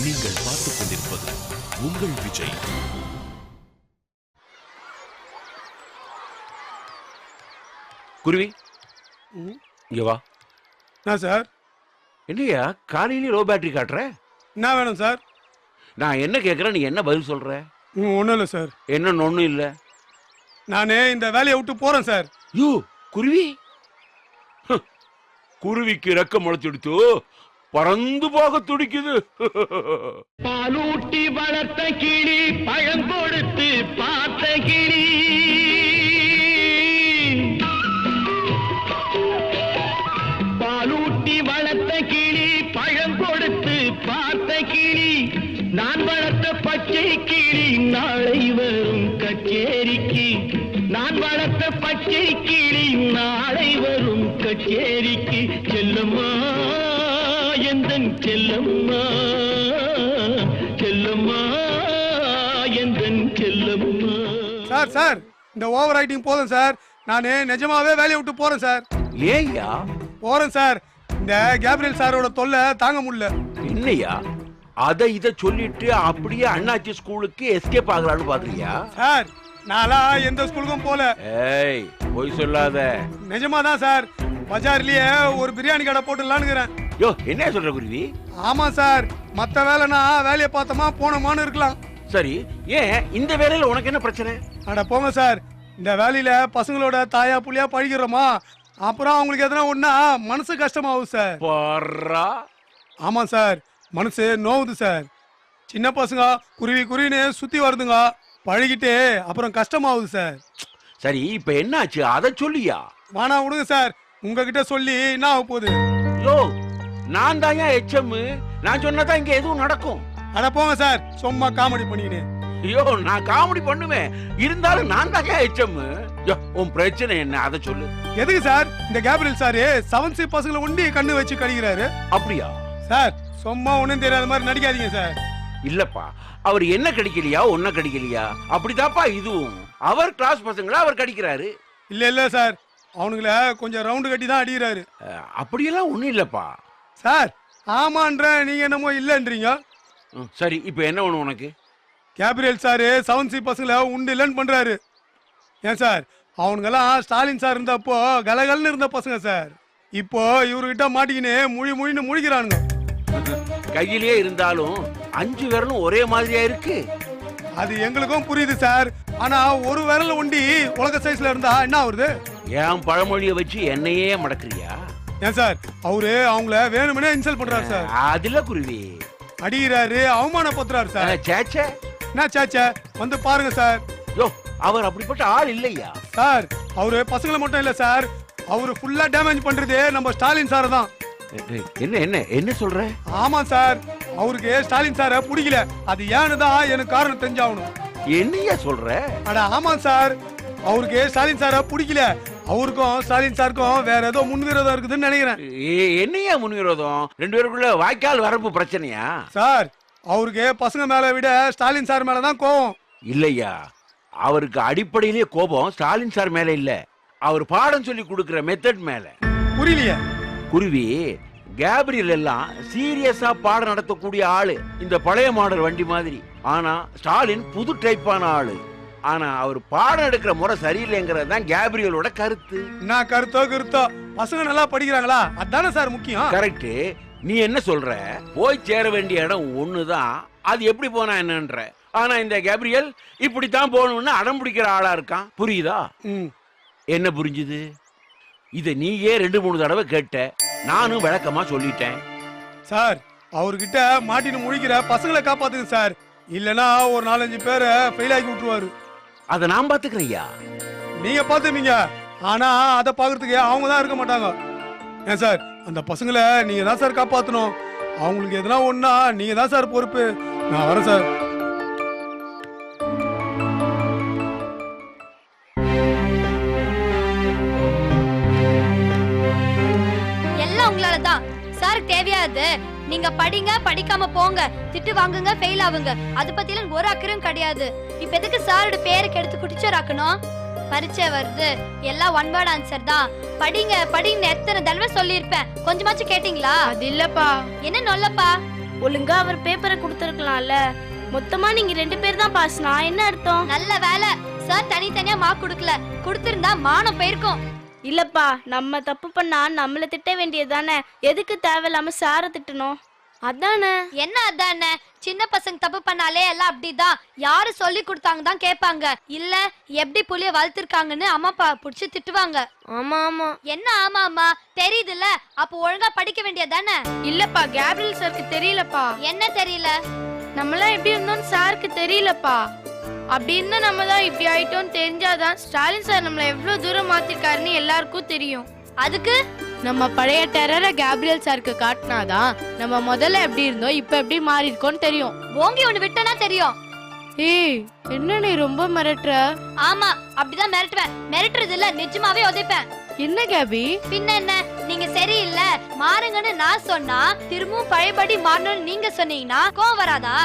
நீங்கள் பார்த்துக் கொண்டிருப்பது உங்கள் விஜய். குருவி இங்க வா. என்ன சார்? என்னையா காலையிலே லோ பேட்டரி காட்டுற? என்ன வேணும் சார்? நான் என்ன கேட்கறேன், நீ என்ன பதில் சொல்ற? ஒன்றும் இல்லை சார். என்ன ஒன்றும் இல்லை. நான் இந்த வேலையை விட்டு போறேன் சார். யோ குருவி, குருவிக்கு ரெக்க முளைச்செடுத்து பறந்து போக துடிக்குது. பாலூட்டி வளர்த்த கிளி, பழம் கொடுத்து பார்த்த கிளி, பாலூட்டி வளர்த்த கிளி, பழம் கொடுத்து பார்த்த கிளி, நான் வளர்த்த பச்சை கிளி நாளை வரும் கச்சேரிக்கு, நான் வளர்த்த பச்சை கிளி நாளை வரும் கச்சேரிக்கு, செல்லம்மா எந்தன் செல்லம்மா, செல்லம்மா எந்தன் செல்லம்மா. சார் சார், இந்த ஓவர் ரைட்டிங் போதும் சார். நான் நிஜமாவே வேலையை விட்டு போறேன் சார். ஏய்யா? போறேன் சார். இந்த கேப்ரியல் சாரோட தொல்லை தாங்க முடியல. என்னையா அத இத சொல்லிட்டு அப்படியே அண்ணாச்சி ஸ்கூலுக்கு எஸ்கேப் ஆகலான்னு பாக்குறியா? சார் நான்லாம் எந்த ஸ்கூலுக்கும் போல. ஏய் போய் சொல்லாத. நிஜமாதான் சார். பஜார்லயே ஒரு பிரியாணி கடை போட்டுடலான்னு. யோ என்ன சொல்ற குருவி? ஆமா சார், மத்த வேலைனா வேலையை பார்த்தோமா போனோமான்னு இருக்கலாம். சரி, ஏன் இந்த வேலையில உனக்கு என்ன பிரச்சனை? அட போங்க சார். இந்த வேலையில பசங்களோட தாயா புள்ளியா பழகிறோமா, அப்புறம் அவங்களுக்கு எதனா ஒண்ணா மனசு கஷ்டமாகும் சார். பர்றா. ஆமா சார், மனசு நோவுது சார். சின்ன பசங்க குருவி குருவின்னு சுத்தி வருதுங்க, பழகிட்டு அப்புறம் கஷ்டமாகுது சார். சரி இப்ப என்ன ஆச்சு அத சொல்லியா? வானா விடுங்க சார், உங்ககிட்ட சொல்லி என்ன ஆக போகுது? யோ நான் தான் எச்எம், நான் சொன்னதான் இங்க எதுவும் நடக்கும். அட போங்க சார், சும்மா காமெடி பண்ணிக்கினு. ஐயோ நான் காமெடி பண்ணுவேன், இருந்தாலும் நான் தான் எச்எம். உன் பிரச்சனை என்ன அத சொல்லு. எதுக்கு சார் இந்த கேப்ரியல் சார் 7C பசங்களை ஒண்டி கண்ணு வச்சு கடிக்கிறாரு? அப்படியா சார்? சும்மா ஒண்ணும் தெரியாத மாதிரி நடிக்காதீங்க சார். இல்லப்பா, அவர் என்ன கடிக்கலையா ஒன்ன கடிக்கலையா, அப்படிதாப்பா இதுவும் அவர் கிளாஸ் பசங்களை அவர் கடிக்கிறாரு. இல்ல இல்ல சார், அவனுங்கள கொஞ்சம் ரவுண்டு கட்டி தான் அடிக்கிறாரு. அப்படியெல்லாம் ஒண்ணும் இல்லப்பா சார். ஆமான்ற நீங்க என்னமோ இல்லன்றீங்க. சரி இப்ப என்ன ஒண்ணு உனக்கு? கேப்ரியல் சார் 7C பசங்களை உண்டு இல்லைன்னு பண்றாரு. ஏன் சார், அவனுங்கெல்லாம் ஸ்டாலின் சார் இருந்தப்போ கலகலன்னு இருந்த பசங்க சார். இப்போ இவர்கிட்ட மாட்டிக்கின்னு முழின்னு முழிக்கிறானுங்க. கையிலேயே இருந்தாலும் 5 விரலும் ஒரே மாதிரியா இருக்கு. அது எங்களுக்கும் புரியுது சார். ஆனா ஒரு விரல் ஒண்டி உலக சைஸ்ல இருந்தா என்ன வருது? ஏன் பழமொழியை வச்சு என்னையே மடக்குறியா? ஏன் சார், அவரு அவங்கள வேணும்னே இன்சல்ட் பண்றாரு சார். அதுல குருவி அடிக்கிறாரு, அவமானப்படுத்துறாரு சார். சேச்சே என்ன சேச்சே, வந்து பாருங்க சார். யோ அவர் அப்படிப்பட்ட ஆள் இல்லையா சார்? அவரு பசங்களை மட்டும் இல்ல சார், அவரு ஃபுல்லா டேமேஜ் பண்றது நம்ம ஸ்டாலின் சார் தான். என்ன என்ன என்ன சொல்ற? ஆமா சார், அவருக்கு ஸ்டாலின் சார பிடிக்கல. அது ஏன்னு தான் எனக்கு காரணம் தெரிஞ்சாகணும். என்னையா சொல்ற? அட ஆமா சார், அவருக்கு ஸ்டாலின் சார பிடிக்கல. அவருக்கும் ஸ்டாலின் சாருக்கும் வேற ஏதோ முன்விரோதம் இருக்குதுன்னு நினைக்கிறேன். என்னையா முன்விரோதம்? 2 பேருக்குள்ள வாய்க்கால் வரப்பு பிரச்சனையா? சார், அவருக்கு பசங்க மேல விட ஸ்டாலின் சார் மேலதான் கோவம். இல்லையா, அவருக்கு அடிப்படையிலேயே கோபம் ஸ்டாலின் சார் மேல இல்ல, அவர் பாடம் சொல்லி கொடுக்கிற மெத்தட் மேல. புரியலையே குருவி. கேப்ரியல் எல்லாம் சீரியஸா பாடம் நடத்தக்கூடிய ஆளு, இந்த பழைய மாடல் வண்டி மாதிரி. ஆனா ஸ்டாலின் புது டைப்பான ஆளு. ஆனா அவர் பாடம் எடுக்கிற முறை சரியில்லைங்கிறது தான் கேப்ரியலோட கருத்து. நான் கருத்தோ பசங்க நல்லா படிக்கிறாங்களா, அதானே சார் முக்கியம். கரெக்ட். நீ என்ன சொல்ற? போய் சேர வேண்டிய இடம் ஒண்ணுதான், அது எப்படி போனா என்னன்ற. ஆனா இந்த கேப்ரியல் இப்படித்தான் போகணும்னு அடம் பிடிக்கிற ஆளா இருக்கான். புரியுதா? என்ன புரிஞ்சுது? இத நீயே 2-3 தடவை கேட்ட, நானும் விளக்கமா சொல்லிட்டேன். சார், அவர்கிட்ட மாட்டின்னு முழிக்கிற பசங்களை காப்பாத்துங்க சார். இல்லனா ஒரு 4-5 பேரை ஃபெயில் ஆக்கி விட்டுருவாரு. அத நான் பாத்துக்கிறேயா? நீங்க பாத்துமீங்க, ஆனா அதை பாக்குறதுக்கு அவங்க தான் இருக்க மாட்டாங்க. ஏன் சார், அந்த பசங்களை நீங்க தான் சார் காப்பாத்தணும். அவங்களுக்கு எதனா ஒண்ணா நீங்க தான் சார் பொறுப்பு. நான் வரேன் சார். எல்லாம் உங்களாலதான் சார். தேவையாது நீங்க படிங்க, படிக்காம போங்க, திட்டு வாங்குங்க, ஃபெயில் ஆகுங்க, அது பத்திலாம் ஒரு அக்கறையும் கிடையாது. இப்ப எதுக்கு சாரோட பேருக்கு எடுத்து குடிச்சராக்கணும்? பரீட்சை வருது, எல்லாம் ஒன் வேர்ட் ஆன்சர் தான். படிங்க படிங்க எத்தனை தடவை சொல்லியிருப்பேன், கொஞ்சமாச்சும் கேட்டீங்களா? அது இல்லப்பா. என்ன நொல்லப்பா? ஒழுங்கா அவர் பேப்பரை கொடுத்துருக்கலாம்ல. மொத்தமா நீங்க 2 பேர் தான் பாஸ்னா என்ன அர்த்தம்? நல்ல வேலை சார் தனித்தனியா மார்க் கொடுக்கல, கொடுத்திருந்தா மானம் போயிருக்கும். இல்லப்பா, நம்ம தப்பு பண்ணா நம்மள திட்ட வேண்டியதுதானே, எதுக்கு தேவையில்லாம சார திட்டணும்? அதானே. என்ன அதானே, சின்ன பசங்க தப்பு பண்ணாலே எல்லாம் அப்படிதான், யாரு சொல்லி கொடுத்தாங்க தான் கேட்பாங்க, இல்ல எப்படி புள்ளிய வளர்த்திருக்காங்கன்னு அம்மா அப்பா புடிச்சு திட்டுவாங்க. ஆமா ஆமா. என்ன ஆமா ஆமா, தெரியுதுல்ல, அப்ப ஒழுங்கா படிக்க வேண்டியதானே. இல்லப்பா, கேப்ரியல் சாருக்கு தெரியலப்பா. என்ன தெரியல? நம்மளாம் எப்படி இருந்தோம்னு சாருக்கு தெரியலப்பா. அப்படி இருந்தா நம்ம தான் இப்படி ஆயிட்டோம்னு தெரிஞ்சாதான் ஸ்டாலின் சார் நம்மள எவ்வளவு தூரம் மாத்திருக்காருன்னு எல்லாருக்கும் தெரியும். அதுக்கு நம்ம பழைய டெரரை கேப்ரியல் சாருக்கு காட்டினாதான் நம்ம முதல்ல எப்படி இருந்தோம் இப்ப எப்படி மாறி இருக்கோம்னு தெரியும். ஓங்கி ஒண்ணு விட்டனா தெரியும். ஏய், என்ன நீ ரொம்ப மிரட்டுற? ஆமா, அப்படிதான் மிரட்டுவேன். மிரட்டுறது இல்ல, நிஜமாவே உதைப்பேன். என்ன கேபி? பின்ன என்ன, நீங்க சரியில்லை மாறுங்கன்னு நான் சொன்னா திரும்பவும் பழையபடி மாறணும்னு நீங்க சொன்னீங்கன்னா கோவம் வராதா?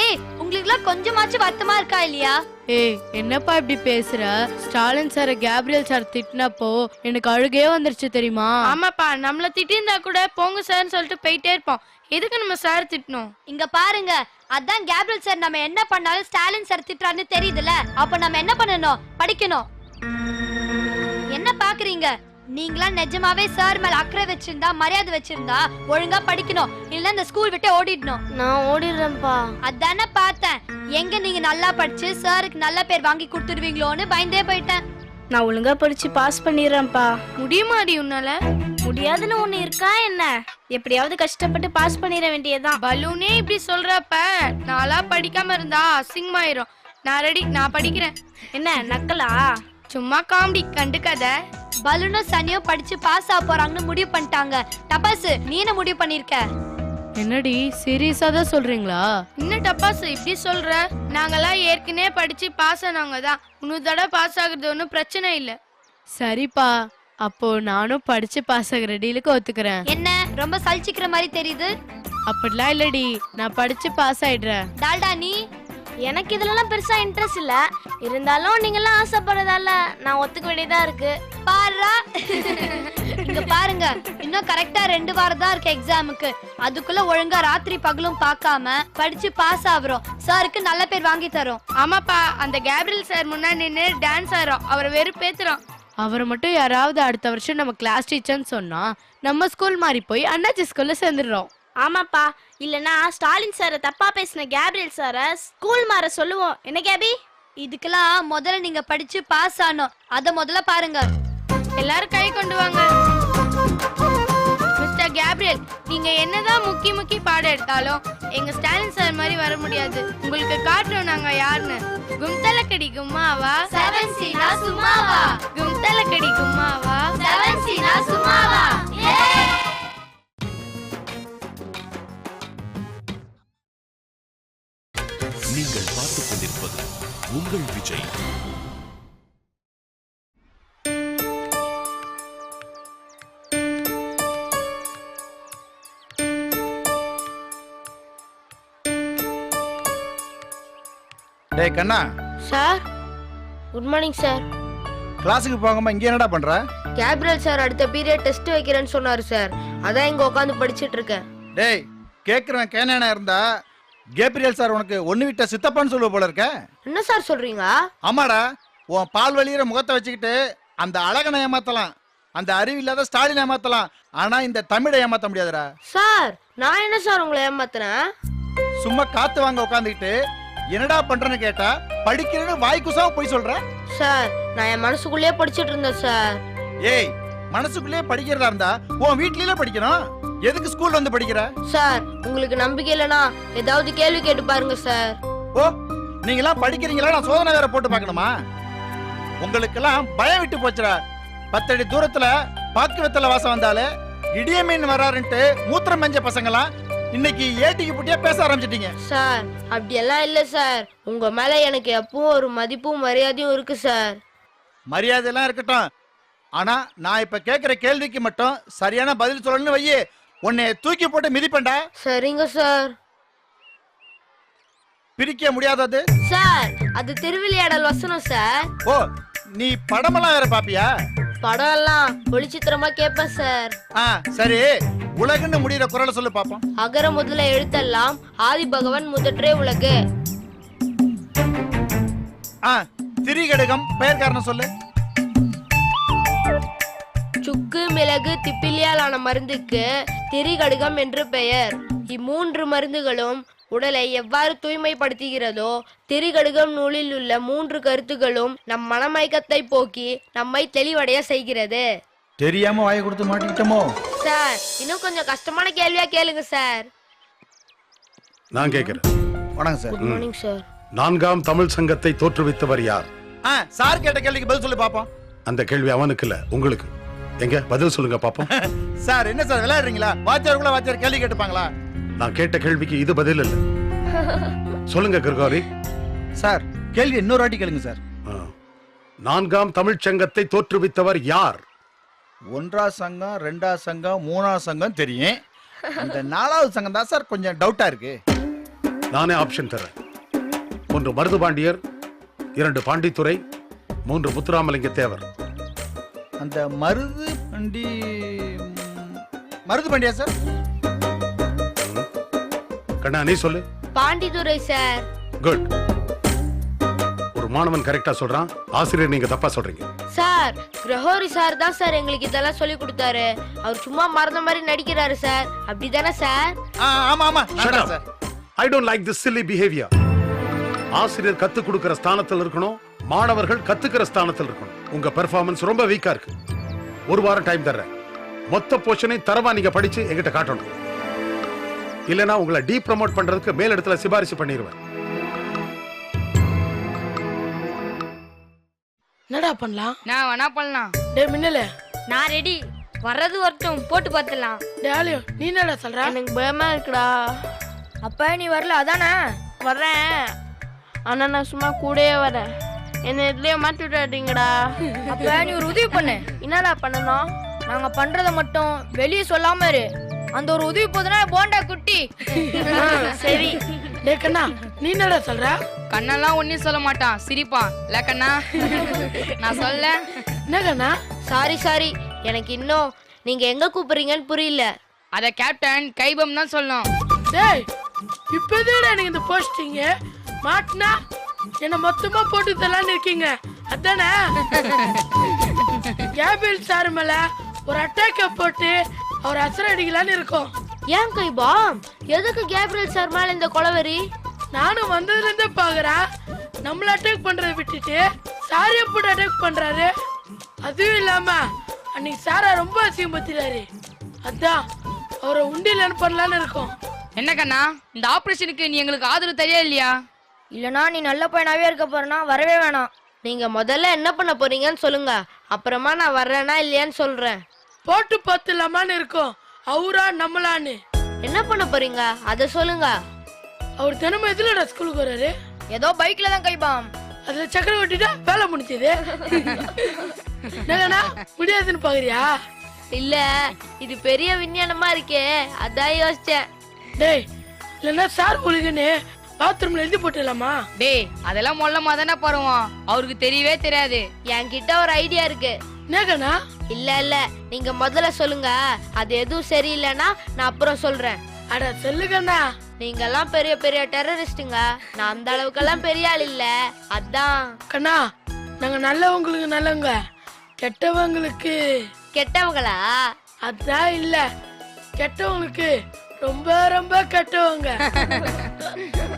ஏய், உங்களுக்குலாம் கொஞ்சமாச்சும் வருத்தமா இருக்கா இல்லையா? ஏய், என்னப்பா இப்படி பேசுற? ஸ்டாலின் சார் கேப்ரியல் சார் திட்டினப்போ எனக்கு அழுகே வந்துருச்சு தெரியுமா? ஆமாப்பா, நம்மள திட்டிருந்தா கூட போங்க சார்னு சொல்லிட்டு போயிட்டே இருப்போம். எதுக்கு நம்ம சார் திட்டணும்? இங்க பாருங்க, அதான் கேப்ரியல் சார் நம்ம என்ன பண்ணாலும் ஸ்டாலின் சார் திட்டுறான்னு தெரியுதுல, அப்ப நம்ம என்ன பண்ணணும்? படிக்கணும். என்ன பாக்குறீங்க? நீங்களா நிஜமாவே சார் மேல அக்கறை வச்சிருந்தா, மரியாதை வச்சிருந்தா ஒழுங்கா படிக்கணும், இல்ல இந்த ஸ்கூல் விட்டு ஓடிடணும். நான் ஓடிடுறேன்ப்பா. அதானே பார்த்தேன், எங்க நீங்க நல்லா படிச்சு சாருக்கு நல்ல பேர் வாங்கி கொடுத்துருவீங்களோன்னு பயந்தே போயிட்டேன். நான் ஒழுங்கா படிச்சு பாஸ் பண்ணிடுறேன்ப்பா. முடியுமாடி உன்னால? முடியாதுன்னு ஒண்ணு இருக்கா என்ன? எப்படியாவது கஷ்டப்பட்டு பாஸ் பண்ணிட வேண்டியதுதான். பலூனே இப்படி சொல்றப்ப நாளா படிக்காம இருந்தா அசிங்கமாயிரும். நான் ரெடி, நான் படிக்கிறேன். என்ன நக்கலா? சும்மா காமெடி, கண்டுக்காத. பலூனும் சனியும் படிச்சு பாஸ் ஆக போறாங்கன்னு முடிவு பண்ணிட்டாங்க. டபாசு, நீ என்ன முடிவு பண்ணிருக்க? என்னடி சீரியஸா தான் சொல்றீங்களா? என்ன டப்பாசு இப்படி சொல்ற? நாங்கெல்லாம் ஏற்கனவே படிச்சு பாஸ் ஆனவங்க தான். 100 தடவை பாஸ் ஆகுறது ஒன்றும் பிரச்சனை இல்ல. சரிப்பா, அப்போ நானும் படிச்சு பாஸ் ஆகிற டீலுக்கு ஒத்துக்கிறேன். என்ன ரொம்ப சலிச்சிக்கிற மாதிரி தெரியுது? அப்படிலாம் இல்லடி, நான் படிச்சு பாஸ் ஆயிடுறேன். டால்டா நீ? எனக்கு இதுலலாம் பெருசா இன்ட்ரெஸ்ட் இல்ல, இருந்தாலும் நீங்கெல்லாம் ஆசைப்படுறதால நான் ஒத்துக்க வேண்டியதா இருக்கு. பாருடா, இங்க பாருங்க, இன்னும் கரெக்டா 2 வாரம் தான் இருக்கு எக்ஸாமுக்கு. அதுக்குள்ள ஒழுங்கா ராத்திரி பகலும் பார்க்காம படிச்சு பாஸ் ஆகுறோம், சாருக்கு நல்ல பேர் வாங்கி தரோம். ஆமாப்பா, அந்த கேப்ரியல் சார் முன்னாடி நின்று டான்ஸ் ஆடுறோம், அவரை வெறுப்பேத்துறோம். அவரை மட்டும் யாராவது அடுத்த வருஷம் நம்ம கிளாஸ் டீச்சர்னு சொன்னா நம்ம ஸ்கூல் மாறி போய் அண்ணாச்சி ஸ்கூல்ல சேர்ந்துடுறோம். ஆமாப்பா, இல்லனா ஸ்டாலின் சார தப்பா பேசின கேப்ரியல் சார ஸ்கூல் மாற சொல்லுவோம். என்ன கேபி? இதுக்கெல்லாம் முதல்ல நீங்க படிச்சு பாஸ் ஆனோம், அத முதல்ல பாருங்க. எல்லாரும் கை கொண்டு வாங்க. மிஸ்டர் கேப்ரியல், நீங்க என்னதான் முக்கி பாடம் எடுத்தாலும் எங்க ஸ்டாலின் சார் மாதிரி வர முடியாது. உங்களுக்கு காட்டுறோம் நாங்க யாருன்னு. கும்தலக்கடி கும்மாவா, 7 சும்மாவா, கும்தலக்கடி கும்மாவா, 7 சும்மாவா. நீங்கள் பார்த்துக் கொண்டிருப்பது உங்கள் விஜய். டேய் கண்ணா. Sir, good morning sir. கிளாஸுக்கு போகாம இங்க என்னடா பண்ற? கேப்ரியல் சார் அடுத்த பீரியட் டெஸ்ட் வைக்கிறேன்னு சொன்னாரு சார், அதான் இங்க உட்காந்து படிச்சிட்டு இருக்கேன். டேய், கேக்குறவன் கேனானா இருந்தா கேப்ரியல் சார் உனக்கு ஒண்ணு விட்ட சித்தப்பான்னு சொல்லுவ போல இருக்க. என்ன சார் சொல்றீங்க? ஆமாடா, உன் பால் வலியிற முகத்தை வச்சுக்கிட்டு அந்த அழகனை ஏமாத்தலாம், அந்த அறிவில்லாத ஸ்டாலின் ஏமாத்தலாம், ஆனா இந்த தமிழை ஏமாத்த முடியாதுடா. சார், நான் என்ன சார் உங்களை ஏமாத்துறேன்? சும்மா காத்து வாங்க உட்காந்துக்கிட்டு என்னடா பண்றேன்னு கேட்டா படிக்கிறேன்னு வாய்க்குசாம போய் சொல்ற. சார், நான் என் மனசுக்குள்ளேயே படிச்சிட்டு இருந்தேன் சார். ஏய், மனசுக்குள்ளேயே படிக்கிறதா இருந்தா உன் வீட்லயே படிக்கணும், எதுக்கு ஸ்கூல்ல வந்து படிக்கிற? சார், உங்களுக்கு நம்பிக்கை இல்லனா ஏதாவது கேள்வி கேட்டு பாருங்க சார். ஓ, நீங்களாம் படிக்கிறீங்களா? நான் சோதனை வேற போட்டு பார்க்கணுமா? உங்களுக்கெல்லாம் பயம் விட்டு போச்சுடா. 10 அடி தூரத்துல பாக்கு வெத்தல வாசம் வந்தாலே இடியமீன் வராருன்ட்டு மூத்திரம் மெஞ்ச பசங்களாம் இன்னைக்கு ஏட்டிக்கு புட்டியா பேச ஆரம்பிச்சிட்டீங்க. சார், அப்படியெல்லாம் இல்ல சார், உங்க மேல எனக்கு எப்பவும் ஒரு மதிப்பும் மரியாதையும் இருக்கு சார். மரியாதையெல்லாம் இருக்கட்டும், ஆனா நான் இப்ப கேக்குற கேள்விக்கு மட்டும் சரியான பதில் சொல்லணும்னு வையே, உன்னை தூக்கி போட்டு மிதிப்பேன்டா. சரிங்க சார். பிரிக்க முடியாதது சார், அது திருவிளையாடல் வசனம் சார். ஓ, நீ படமெல்லாம் வேற பாப்பியா? படம் எல்லாம் ஒளிச்சித்திரமா கேட்பேன் சார். சரி, உலகுன்னு முடிகிற குரலை சொல்லு பாப்போம். அகர முதல எழுத்தெல்லாம் ஆதி பகவன் முதற்றே உலகு. திரிகடுகம் பெயர் காரணம் சொல்லு. சுக்கு மிளகு திப்பிலியால் ஆன மருந்துக்கு திரிகடுகம் என்று பெயர். இம்மூன்று மருந்துகளும் உடலை எவ்வாறு தூய்மைப்படுத்துகிறதோ திரிகடுகம் நூலில் உள்ள 3 கருத்துகளும் நம் மனமயக்கத்தை போக்கி நம்மை தெளிவடைய செய்கிறது. தெரியாம வாயை கொடுத்து மாட்டிக்கிட்டோமோ? சார், இன்னும் கொஞ்சம் கஷ்டமான கேள்வியா கேளுங்க சார். நான் கேட்கிறேன். வணக்கம் சார். Good morning sir. 4ஆம் தமிழ் சங்கத்தை தோற்றுவித்தவர் யார்? சார் கேட்ட கேள்விக்கு பதில் சொல்லு பாப்போம். அந்த கேள்வி அவனுக்கு இல்ல, உங்களுக்கு. எங்க பதில் சொல்லுங்க பாப்போம். சார் என்ன சார் விளையாடுறீங்களா? வாத்தியாருக்குள்ள வாத்தியார் கேள்வி கேட்டுப்பாங்களா? நான் கேட்ட கேள்விக்கு இது பதில் இல்ல. சொல்லுங்க கிரகோரி. சார் கேள்வி இன்னொரு வாட்டி கேளுங்க சார். 4ஆம் தமிழ் சங்கத்தை தோற்றுவித்தவர் யார்? 1ஆம் சங்கம், 2ஆம் சங்கம், 3ஆம் சங்கம் தெரியும். இந்த 4வது சங்கம் தான் சார் கொஞ்சம் டவுட்டா இருக்கு. நானே ஆப்ஷன் தரேன். 1 மருதுபாண்டியர், 2 பாண்டித்துரை, 3 முத்துராமலிங்க தேவர். அந்த மருது பாண்டியா சார்? கண்ணா நீ சொல்லு. பாண்டித்துரை சார். குட். ஒரு மாணவன் கரெக்டா சொல்றான், ஆசிரியர் நீங்க தப்பா சொல்றீங்க. சார், கிரகோரி சார் தான் சார் எங்களுக்கு இதெல்லாம் சொல்லி கொடுத்தாரு. அவர் சும்மா மறந்த மாதிரி நடிக்கிறாரு சார். அப்படிதானே சார்? ஆமா ஆமா Shut up. Sir. I don't like this silly behavior. ஆசிரியர் கத்து கொடுக்கிற ஸ்தானத்தில் இருக்கணும், மாணவர்கள் கத்துக்கிற ஸ்தானத்தில் இருக்கணும். உங்க பெர்ஃபார்மன்ஸ் ரொம்ப வீக்கா இருக்கு. 1 வாரம் டைம் தர்றேன். மொத்த போர்ஷனை தரவா நீங்க படிச்சு என்கிட்ட காட்டணும். இல்லனா உங்களை டீ ப்ரோமோட் பண்றதுக்கு மேல் இடத்துல சிபாரிசு பண்ணிடுவேன். என்னடா பண்ணலாம்? நான் வேணா பண்ணலாம். டேய் மின்னலே, நான் ரெடி. வர்றது வரட்டும், போட்டு பார்த்துலாம். டேலியோ நீ என்னடா சொல்ற? எனக்கு பயமா இருக்குடா. அப்ப நீ வரல அதானே? வர்றேன். ஆனா நான் சும்மா கூடயே வரேன். என்ன இதுலயே மாட்டி விட்டாட்டீங்கடா. அப்ப நீ ஒரு உதவி பண்ணு. என்னடா பண்ணணும்? நாங்க பண்றத மட்டும் வெளியே சொல்லாம இரு. அந்த ஒரு உதவி போதுனா போண்டா குட்டி. சரி. டேய் கண்ணா, நீ என்னடா சொல்ற? கண்ணெல்லாம் ஒன்னும் சொல்ல மாட்டான், சிரிப்பான். இல்ல கண்ணா? நான் சொல்ல. என்ன கண்ணா? சாரி, எனக்கு இன்னும் நீங்க எங்க கூப்பிடுறீங்கன்னு புரியல. அத கேப்டன் கைபம் தான் சொல்லணும். டேய், இப்போதான் எனக்கு இந்த போஸ்டிங் மாட்டினா என்ன மொத்தமா போட்டு தரலான்னு இருக்கீங்க அதானே? கேபிள் சார் மேல ஒரு அட்டாக்க போட்டு அவர் அசர அடிக்கலான்னு இருக்கோம். ஏன் கைபாம், எதுக்கு கேப்ரியல் சார் மேல இந்த கொலவெறி? நானும் வந்ததுல இருந்தே பாக்குறேன். நம்மள அட்டாக் பண்றதை விட்டுட்டு சாரிய போட்டு அட்டாக் பண்றாரு. அதுவும் இல்லாம அன்னைக்கு சாரா ரொம்ப அசிங்கப்படுத்திட்டாரு. அதான் அவரை உண்டியல் பண்ணலான்னு இருக்கோம். என்ன கண்ணா, இந்த ஆபரேஷனுக்கு நீ எங்களுக்கு ஆதரவு தெரியா இல்லையா? இல்லனா நீ நல்ல பையனாவே இருக்க போறனா வரவே வேணாம். நீங்க முதல்ல என்ன பண்ண போறீங்கன்னு சொல்லுங்க, அப்புறமா நான் வர்றேனா இல்லையான்னு சொல்றேன். போட்டு பார்த்துலாமான்னு இருக்கோம். அவரா நம்மளான்னு என்ன பண்ண போறீங்க அத சொல்லுங்க. அவர் தினமும் எதுலடா ஸ்கூலுக்கு வர்றாரு? ஏதோ பைக்ல தான் கைபாம். அதுல சக்கரை ஓட்டிட்டா வேலை முடிச்சது. என்னங்கண்ணா முடியாதுன்னு பாக்குறியா? இல்ல, இது பெரிய விஞ்ஞானமா இருக்கே, அதான் யோசிச்சேன். டேய், இல்லன்னா சார் ஒழுங்குன்னு பாத்ரூம்ல எழுதி போட்டுலாமா? டேய், அதெல்லாம் மொல்லமா தானே பருவோம், அவருக்கு தெரியவே தெரியாது. என்கிட்ட ஒரு ஐடியா இருக்கு. என்னங்கண்ணா? இல்ல நீங்க முதல்ல சொல்லுங்க. அது எதுவும் சரியில்லைன்னா நான் அப்புறம் சொல்றேன். அட சொல்லுங்கண்ணா. நீங்க எல்லாம் பெரிய பெரிய டெரரிஸ்டுங்க, நான் அந்த அளவுக்கெல்லாம் பெரிய ஆள் இல்ல. அதான் கண்ணா, நாங்க நல்லவங்களுக்கு நல்லவங்க, கெட்டவங்களுக்கு கெட்டவங்களா? அதான் இல்ல, கெட்டவங்களுக்கு ரொம்ப ரொம்ப கெட்டவங்க.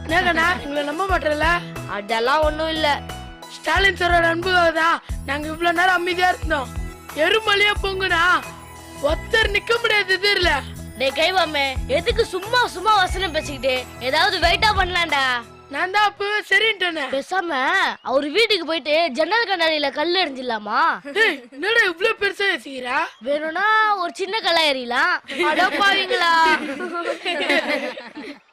என்னங்கண்ணா எங்களை நம்ப மாட்டல? அதெல்லாம் ஒண்ணும் இல்ல. ஸ்டாலின் சாரோட அன்புக்காக தான் நாங்க இவ்வளவு நேரம் அமைதியா இருந்தோம். எருமலையா பொங்குனா ஒருத்தர் நிக்க முடியாது தெரியல. டேய் கைவாமே, எதுக்கு சும்மா சும்மா வசனம் பேசிக்கிட்டு ஏதாவது வெயிட்டா பண்ணலாம்டா. நான் தான் அப்பவே சரின்ட்டேனே. பேசாம அவர் வீட்டுக்கு போயிட்டு ஜன்னல் கண்ணாடியில கல் எறிஞ்சிடலாமா? டேய், என்னடா இவ்வளவு பெருசா யோசிக்கிறா? வேணும்னா ஒரு சின்ன கல்ல எறியலாம். அடப்பாவீங்களா?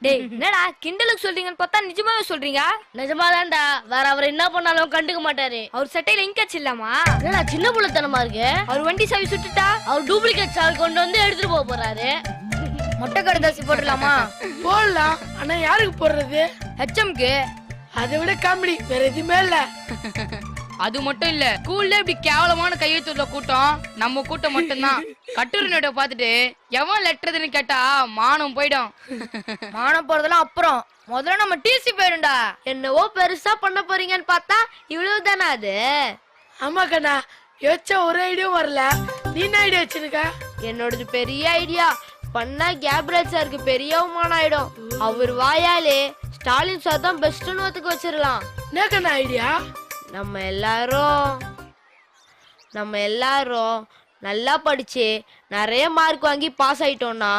டேய், என்னடா கிண்டலுக்கு சொல்றீங்கன்னு பார்த்தா நிஜமாவே சொல்றீங்க? நிஜமாதான்டா, வேற அவர் என்ன பண்ணாலும் கண்டுக்க மாட்டாரு. அவர் சட்டையில இங்க வச்சிடலாமா? என்னடா சின்ன புள்ளத்தனமா இருக்கு? அவர் வண்டி சாவி சுட்டுட்டா அவர் டூப்ளிகேட் சாவி கொண்டு வந்து எடுத்துட்டு போக போறாரு. மொட்டை கடுதாசி போட்டுடலாமா? போடலாம், ஆனா யாருக்கு போடுறது? ஹெச்எம்க்கு. அதை விட காமெடி வேற எதுவுமே இல்ல. அது மட்டும் இல்ல ஸ்கூல்ல இப்படி கேவலமான கையெழுத்துள்ள கூட்டம் நம்ம கூட்டம் மட்டும்தான். கட்டுரை நோட்டை பார்த்துட்டு எவன் லெட்டர்னு கேட்டா மானம் போயிடும். மானம் போறதெல்லாம் அப்புறம் முதல்ல நம்ம டிசி போயிருண்டா. என்னவோ பெருசா பண்ண போறீங்கன்னு பார்த்தா இவ்வளவு தானே அது. ஆமா கண்ணா, யோசிச்சா ஒரு ஐடியாவும் வரல. நீ என்ன ஐடியா வச்சிருக்க? என்னோடது பெரிய ஐடியா. பண்ணா கேப்ரியல் சாருக்கு பெரிய அவமானம் ஆயிடும். அவர் வாயாலே ஸ்டாலின் சார் தான் பெஸ்ட்னு ஒத்துக்க வச்சிடலாம். என்ன கண்ணா ஐடியா? நம்ம எல்லாரும் நல்லா படிச்சு நிறைய மார்க் வாங்கி பாஸ் ஆயிட்டோம்னா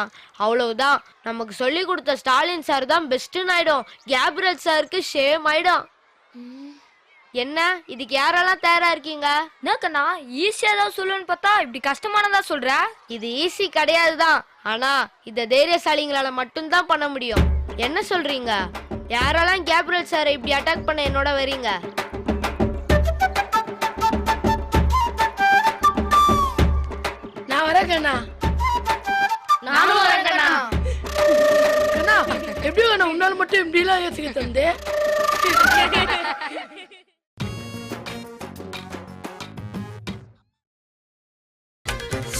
அவ்வளவுதான். நமக்கு சொல்லி கொடுத்த ஸ்டாலின் சார் தான் பெஸ்ட்னு ஆயிடும். கேப்ரியல் சாருக்கு ஷேம் ஆயிடும். என்ன இதுக்கு யாரெல்லாம் தயாரா இருக்கீங்க? என்னக்கண்ணா ஈஸியா தான் சொல்லுன்னு பார்த்தா இப்படி கஷ்டமானதா சொல்ற? இது ஈஸி கிடையாதுதான். ஆனா இத தைரியசாலிங்களால மட்டும்தான் பண்ண முடியும். என்ன சொல்றீங்க? யாரெல்லாம் கேப்ரியல் சாரை இப்படி அட்டாக் பண்ண என்னோட வரீங்க? நான் வரேன் கண்ணா. நானும் வரேன் கண்ணா. கண்ணா எப்படி கண்ணா உன்னால மட்டும் இப்படி எல்லாம் யோசிக்க தந்து?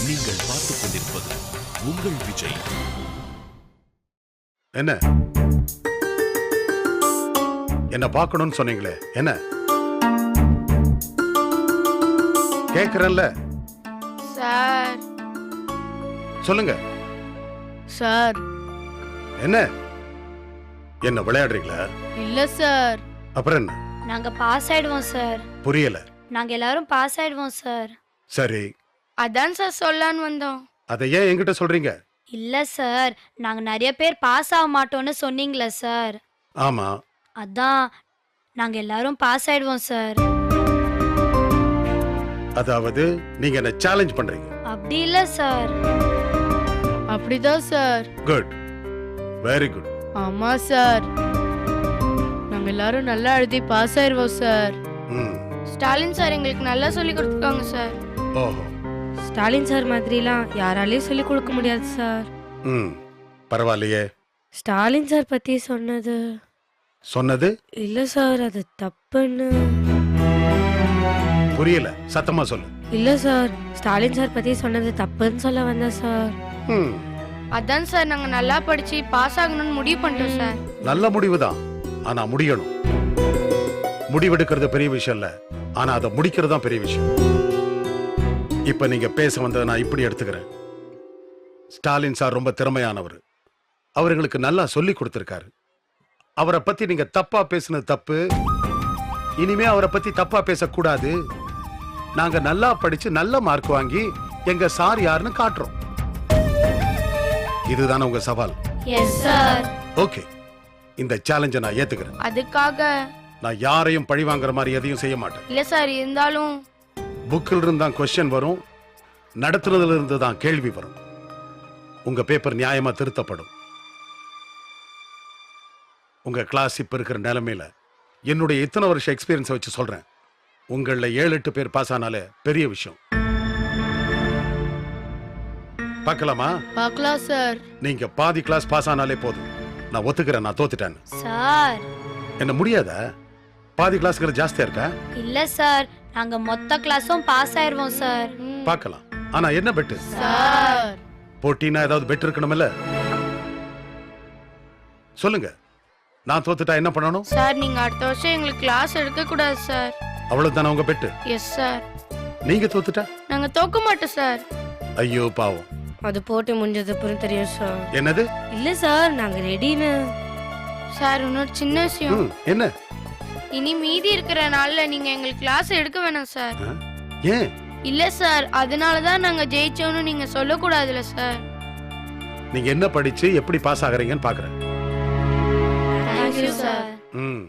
நீங்கள் பார்த்துக் கொண்டிருப்பது உங்கள் விஜய். என்ன பார்க்கணும்னு சொன்னீங்களே, என்ன கேக்குறேன்ல? சார் சொல்லுங்க. சார் என்ன என்ன விளையாடுறீங்களா? இல்ல சார். அப்புறம் என்ன? நாங்க பாஸ் ஆயிடுவோம் சார். புரியல. நாங்க எல்லாரும் பாஸ் ஆயிடுவோம் சார். சரி, அதான் சார் சொல்லலான்னு வந்தோம். அதை ஏன் என்கிட்ட சொல்றீங்க? இல்ல சார், நாங்க நிறைய பேர் பாஸ் ஆக மாட்டோம்னு சொன்னீங்களே சார். ஆமா, அதான் நாங்க எல்லாரும் பாஸ் ஆயிடுவோம் சார். அதாவது நீங்க என்ன சேலஞ்ச் பண்றீங்க? அப்படி இல்ல சார். அப்படிதான் சார். Good, very good. ஆமா சார், நாங்க எல்லாரும் நல்லா எழுதி பாஸ் ஆயிருவோம் சார். ஸ்டாலின் சார் எங்களுக்கு நல்லா சொல்லி கொடுத்துருக்காங்க சார். ஓஹோ, ஸ்டாலின் சார் மாதிரிலாம் யாராலையும் சொல்லி கொடுக்க முடியாது சார். பரவாயில்லையே. ஸ்டாலின் சார் பத்தி சொன்னது இல்ல சார், அது தப்புன்னு. புரியல, சத்தமா சொல்லு. இல்ல சார், ஸ்டாலின் சார் பத்தி சொன்னது தப்புன்னு சொல்ல வந்தேன் சார். அதான் சார் நாங்க நல்லா படிச்சு பாஸ் ஆகணும்னு முடிவு பண்ணிட்டோம் சார். நல்ல முடிவுதான், ஆனா முடியணும். முடிவெடுக்கிறது பெரிய விஷயம் இல்ல, ஆனா அதை முடிக்கிறது தான் பெரிய விஷயம். இப்ப நீங்க பேச வந்ததை நான் இப்படி எடுத்துக்கிறேன். ஸ்டாலின் சார் ரொம்ப திறமையானவர். அவர்களுக்கு நல்லா சொல்லி கொடுத்திருக்காரு. அவரை பத்தி நீங்க தப்பா பேசுனது தப்பு. இனிமே அவரை பத்தி தப்பா பேசக்கூடாது. நாங்க நல்லா படிச்சு நல்ல மார்க் வாங்கி எங்க சார் யாருன்னு காட்டுறோம். இதுதானே உங்க சவால்? Yes sir. ஓகே, இந்த சேலஞ்சை நான் ஏத்துக்கிறேன். அதுக்காக நான் யாரையும் பழி வாங்குற மாதிரி எதையும் செய்ய மாட்டேன். இல்ல சார், இருந்தாலும் புக்கில் இருந்து தான் கொஸ்டின் வரும், நடத்துறதுல இருந்து தான் கேள்வி வரும். உங்க பேப்பர் நியாயமா திருத்தப்படும். உங்க கிளாஸ் இப்ப இருக்கிற நிலைமையில என்னுடைய இத்தனை வருஷ எக்ஸ்பீரியன்ஸை வச்சு சொல்றேன், உங்கள 7-8 பேர் பாஸ் ஆனாலே பெரிய விஷயம். பார்க்கலாமா? பார்க்கலாம் சார். நீங்க பாதி கிளாஸ் பாஸ் ஆனாலே போதும். நான் ஒத்துக்கிறேன், நான் தோத்துட்டேன். சார் என்ன முடியாதா? பாதி கிளாஸ்க்கு ஜாஸ்தியா இருக்கா? இல்ல சார், நாங்க மொத்த கிளாஸும் பாஸ் ஆயிருவோம் சார். பார்க்கலாம். ஆனா என்ன பெட்டு? சார் போட்டினா ஏதாவது பெட் இருக்கணும்ல? சொல்லுங்க. நான் தோத்துட்டா என்ன பண்ணணும்? சார், நீங்க அடுத்த வருஷம் எங்களுக்கு கிளாஸ் எடுக்க கூடாது சார். அவ்வளவுதானே உங்க பெட்டு? Yes sir. நீங்க தோத்துட்டா? நாங்க தோக்க மாட்டோம் சார். ஐயோ பாவம். அது போட்டு முடிஞ்சது அப்புறம் தெரியும் சார். என்னது? இல்ல சார், நாங்க ரெடின்னு. சார், இன்னொரு சின்ன விஷயம். என்ன? இனி மீதி இருக்கிற நாள்ல நீங்க எங்களுக்கு கிளாஸ் எடுக்க வேணாம் சார். ஏன்? இல்ல சார், அதனாலதான் நாங்க ஜெயிச்சோம்னு நீங்க சொல்லக்கூடாதுல சார். நீங்க என்ன படிச்சு எப்படி பாஸ் ஆகுறீங்கன்னு பாக்குறேன். Thank you sir. ம்